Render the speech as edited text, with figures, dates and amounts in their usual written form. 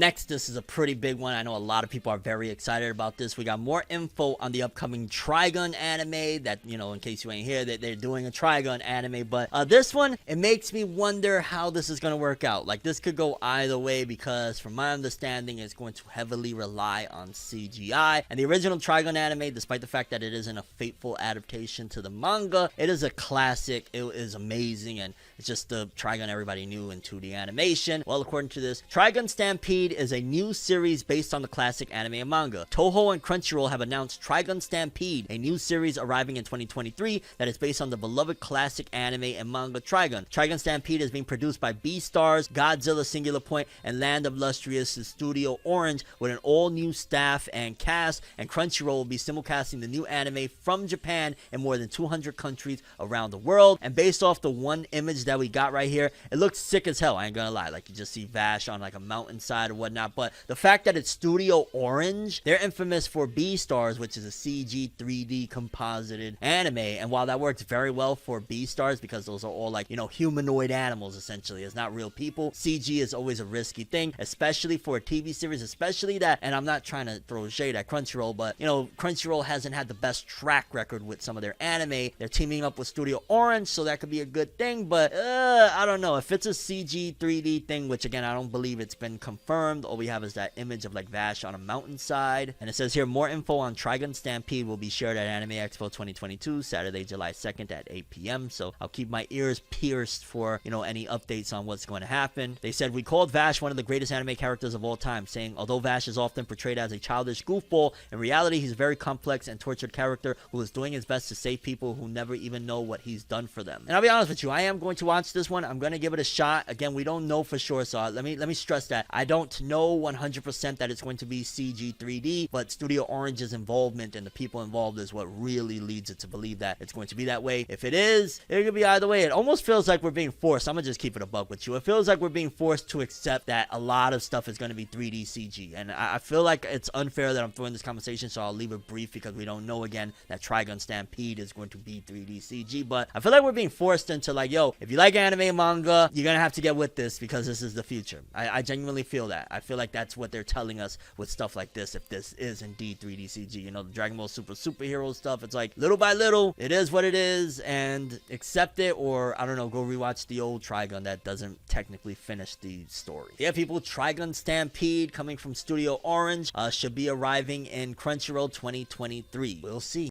Next, this is a pretty big one. I know a lot of people are very excited about this. We got more info on the upcoming Trigun anime that, in case you ain't here, that they're doing a Trigun anime. But this one, it makes me wonder how this is going to work out. Like, this could go either way because from my understanding, it's going to heavily rely on CGI. And the original Trigun anime, despite the fact that it isn't a faithful adaptation to the manga, it is a classic. It is amazing. And it's just the Trigun everybody knew in 2D animation. Well, according to this, Trigun Stampede is a new series based on the classic anime and manga. Toho and Crunchyroll have announced Trigun Stampede, a new series arriving in 2023 that is based on the beloved classic anime and manga Trigun. Trigun Stampede is being produced by Beastars, Godzilla Singular Point, and Land of Lustrious Studio Orange with an all-new staff and cast, and Crunchyroll will be simulcasting the new anime from Japan in more than 200 countries around the world. And based off the one image that we got right here, it looks sick as hell. I ain't gonna lie. Like, you just see Vash on like a mountainside or whatnot, but the fact that it's Studio Orange, they're infamous for Beastars, which is a CG 3D composited anime, and while that works very well for Beastars because those are all like, humanoid animals essentially, it's not real people, CG is always a risky thing, especially for a TV series, especially that, and I'm not trying to throw shade at Crunchyroll, but Crunchyroll hasn't had the best track record with some of their anime. They're teaming up with Studio Orange, so that could be a good thing, but I don't know, if it's a CG 3D thing, which again, I don't believe it's been confirmed. All we have is that image of like Vash on a mountainside, and it says here more info on Trigun Stampede will be shared at Anime Expo 2022 Saturday July 2nd at 8 p.m. so I'll keep my ears pierced for any updates on what's going to happen. They said we called Vash one of the greatest anime characters of all time, saying although Vash is often portrayed as a childish goofball, in reality he's a very complex and tortured character who is doing his best to save people who never even know what he's done for them. And I'll be honest with you, I am going to watch this one. I'm going to give it a shot. Again, we don't know for sure, so let me stress that I don't know 100% that it's going to be CG 3D, but Studio Orange's involvement and the people involved is what really leads it to believe that it's going to be that way. If it is, it could be either way. It almost feels like we're being forced. I'm gonna just keep it a buck with you. It feels like we're being forced to accept that a lot of stuff is going to be 3D CG, and I feel like it's unfair that I'm throwing this conversation, so I'll leave it brief because we don't know again that Trigun Stampede is going to be 3D CG, but I feel like we're being forced into like, yo, if you like anime and manga, you're gonna have to get with this because this is the future. I genuinely feel that. I feel like that's what they're telling us with stuff like this, if this is indeed 3D CG. The Dragon Ball superhero stuff, it's like little by little, it is what it is, and accept it, or I don't know, go rewatch the old Trigun that doesn't technically finish the story. Yeah, people, Trigun Stampede coming from Studio Orange should be arriving in Crunchyroll 2023. We'll see.